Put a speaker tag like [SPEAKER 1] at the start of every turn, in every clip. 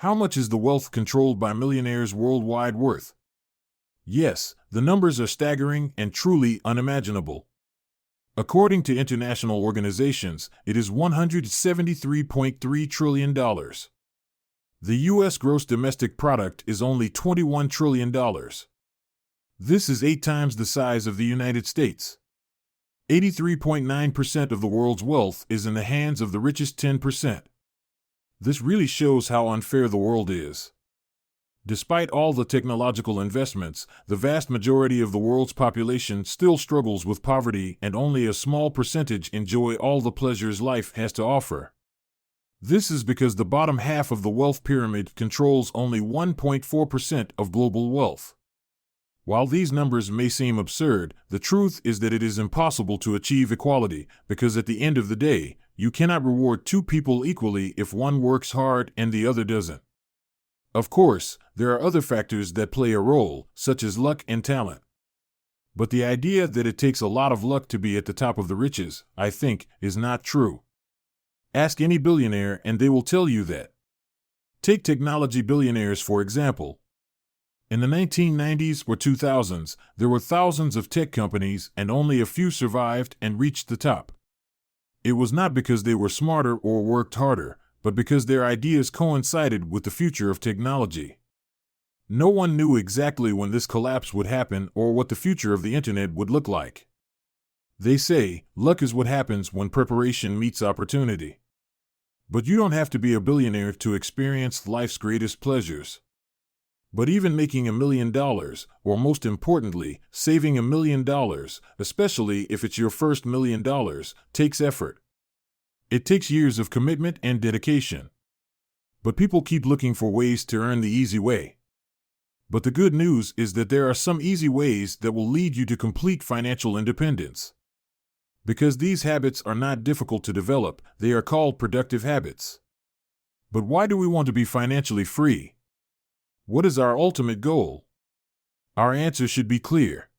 [SPEAKER 1] How much is the wealth controlled by millionaires worldwide worth? Yes, the numbers are staggering and truly unimaginable. According to international organizations, it is $173.3 trillion. The U.S. gross domestic product is only $21 trillion. This is 8 times the size of the United States. 83.9% of the world's wealth is in the hands of the richest 10%. This really shows how unfair the world is. Despite all the technological investments, the vast majority of the world's population still struggles with poverty, and only a small percentage enjoy all the pleasures life has to offer. This is because the bottom half of the wealth pyramid controls only 1.4% of global wealth. While these numbers may seem absurd, the truth is that it is impossible to achieve equality, because at the end of the day, you cannot reward 2 people equally if one works hard and the other doesn't. Of course, there are other factors that play a role, such as luck and talent. But the idea that it takes a lot of luck to be at the top of the riches, I think, is not true. Ask any billionaire and they will tell you that. Take technology billionaires, for example. In the 1990s or 2000s, there were thousands of tech companies and only a few survived and reached the top. It was not because they were smarter or worked harder, but because their ideas coincided with the future of technology. No one knew exactly when this collapse would happen or what the future of the internet would look like. They say, luck is what happens when preparation meets opportunity. But you don't have to be a billionaire to experience life's greatest pleasures. But even making $1 million, or most importantly, saving $1 million, especially if it's your first $1 million, takes effort. It takes years of commitment and dedication. But people keep looking for ways to earn the easy way. But the good news is that there are some easy ways that will lead you to complete financial independence. Because these habits are not difficult to develop, they are called productive habits. But why do we want to be financially free? What is our ultimate goal? Our answer should be clear.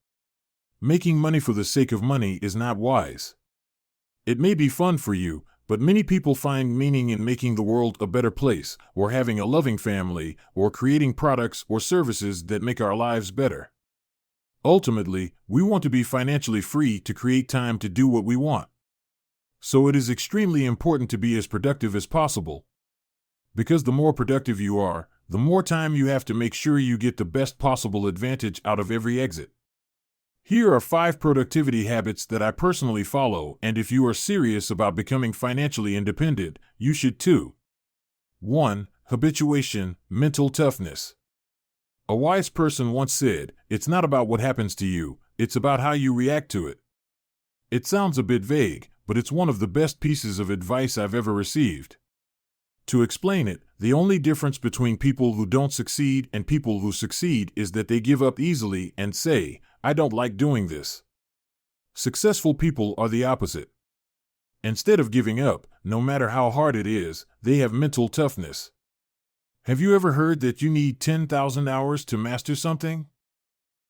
[SPEAKER 1] Making money for the sake of money is not wise. It may be fun for you, but many people find meaning in making the world a better place, or having a loving family, or creating products or services that make our lives better. Ultimately, we want to be financially free to create time to do what we want. So it is extremely important to be as productive as possible. Because the more productive you are, the more time you have to make sure you get the best possible advantage out of every exit. Here are 5 productivity habits that I personally follow, and if you are serious about becoming financially independent, you should too. 1. Habituation, mental toughness. A wise person once said, "It's not about what happens to you, it's about how you react to it." It sounds a bit vague, but it's one of the best pieces of advice I've ever received. To explain it, the only difference between people who don't succeed and people who succeed is that they give up easily and say, "I don't like doing this." Successful people are the opposite. Instead of giving up, no matter how hard it is, they have mental toughness. Have you ever heard that you need 10,000 hours to master something?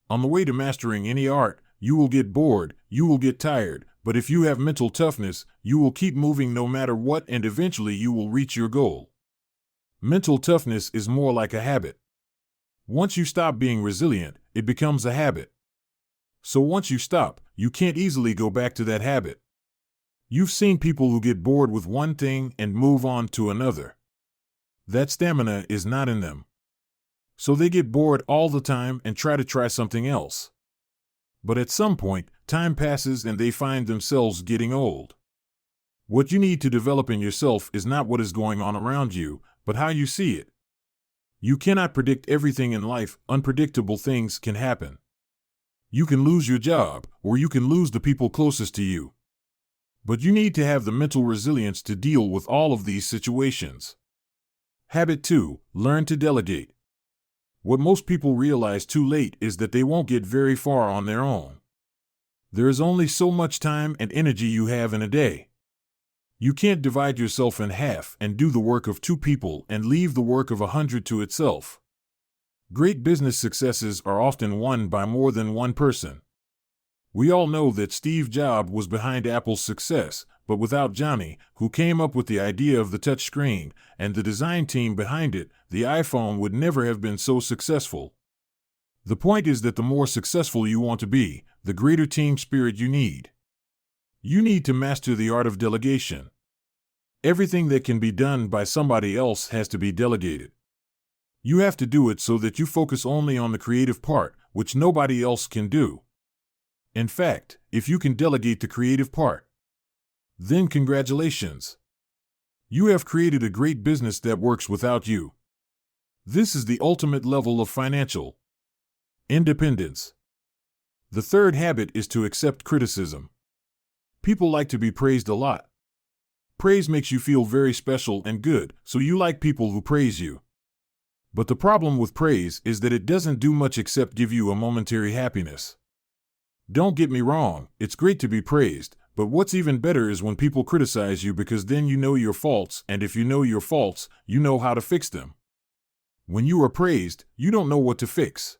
[SPEAKER 1] On the way to mastering any art, you will get bored, you will get tired, but if you have mental toughness, you will keep moving no matter what, and eventually you will reach your goal. Mental toughness is more like a habit. Once you stop being resilient, it becomes a habit. So once you stop, you can't easily go back to that habit. You've seen people who get bored with one thing and move on to another. That stamina is not in them. So they get bored all the time and try to try something else. But at some point, time passes and they find themselves getting old. What you need to develop in yourself is not what is going on around you, but how you see it. You cannot predict everything in life. Unpredictable things can happen. You can lose your job, or you can lose the people closest to you. But you need to have the mental resilience to deal with all of these situations. Habit 2. Learn to delegate. What most people realize too late is that they won't get very far on their own. There is only so much time and energy you have in a day. You can't divide yourself in half and do the work of 2 people and leave the work of 100 to itself. Great business successes are often won by more than one person. We all know that Steve Jobs was behind Apple's success, but without Johnny, who came up with the idea of the touchscreen, and the design team behind it, the iPhone would never have been so successful. The point is that the more successful you want to be, the greater team spirit you need. You need to master the art of delegation. Everything that can be done by somebody else has to be delegated. You have to do it so that you focus only on the creative part, which nobody else can do. In fact, if you can delegate the creative part, then congratulations. You have created a great business that works without you. This is the ultimate level of financial independence. The third habit is to accept criticism. People like to be praised a lot. Praise makes you feel very special and good, so you like people who praise you. But the problem with praise is that it doesn't do much except give you a momentary happiness. Don't get me wrong, it's great to be praised, but what's even better is when people criticize you, because then you know your faults, and if you know your faults, you know how to fix them. When you are praised, you don't know what to fix.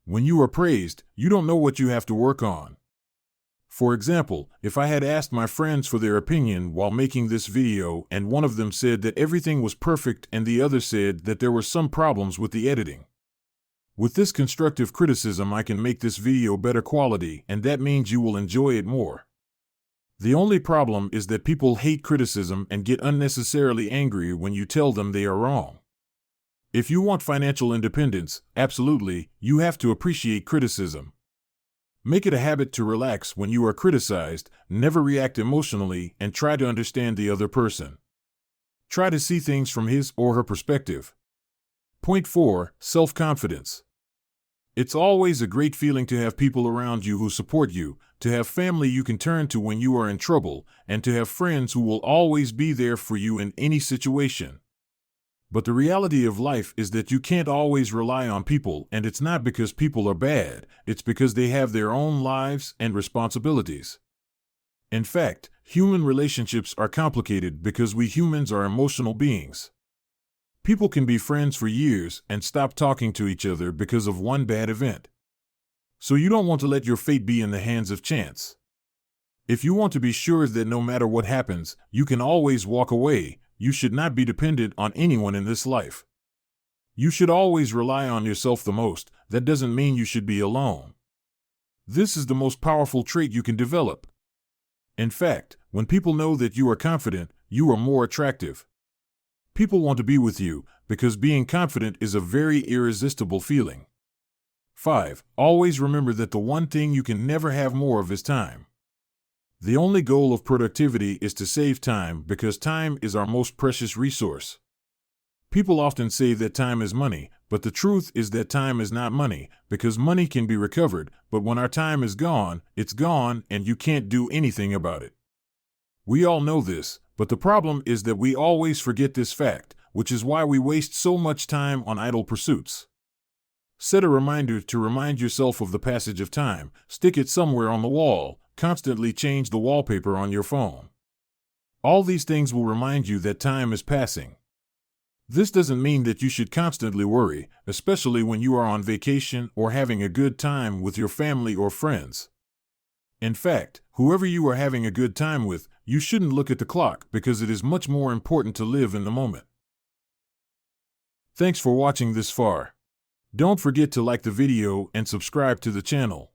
[SPEAKER 1] When you are praised, you don't know what you have to work on. For example, if I had asked my friends for their opinion while making this video and one of them said that everything was perfect and the other said that there were some problems with the editing. With this constructive criticism, I can make this video better quality, and that means you will enjoy it more. The only problem is that people hate criticism and get unnecessarily angry when you tell them they are wrong. If you want financial independence, absolutely, you have to appreciate criticism. Make it a habit to relax when you are criticized, never react emotionally, and try to understand the other person. Try to see things from his or her perspective. Point 4. Self-confidence. It's always a great feeling to have people around you who support you, to have family you can turn to when you are in trouble, and to have friends who will always be there for you in any situation. But the reality of life is that you can't always rely on people, and it's not because people are bad, it's because they have their own lives and responsibilities. In fact, human relationships are complicated because we humans are emotional beings. People can be friends for years and stop talking to each other because of one bad event. So you don't want to let your fate be in the hands of chance. If you want to be sure that no matter what happens, you can always walk away, you should not be dependent on anyone in this life. You should always rely on yourself the most. That doesn't mean you should be alone. This is the most powerful trait you can develop. In fact, when people know that you are confident, you are more attractive. People want to be with you because being confident is a very irresistible feeling. 5. Always remember that the one thing you can never have more of is time. The only goal of productivity is to save time because time is our most precious resource. People often say that time is money, but the truth is that time is not money, because money can be recovered, but when our time is gone, it's gone and you can't do anything about it. We all know this, but the problem is that we always forget this fact, which is why we waste so much time on idle pursuits. Set a reminder to remind yourself of the passage of time, stick it somewhere on the wall, constantly change the wallpaper on your phone. All these things will remind you that time is passing. This doesn't mean that you should constantly worry, especially when you are on vacation or having a good time with your family or friends. In fact, whoever you are having a good time with, you shouldn't look at the clock because it is much more important to live in the moment. Thanks for watching this far. Don't forget to like the video and subscribe to the channel.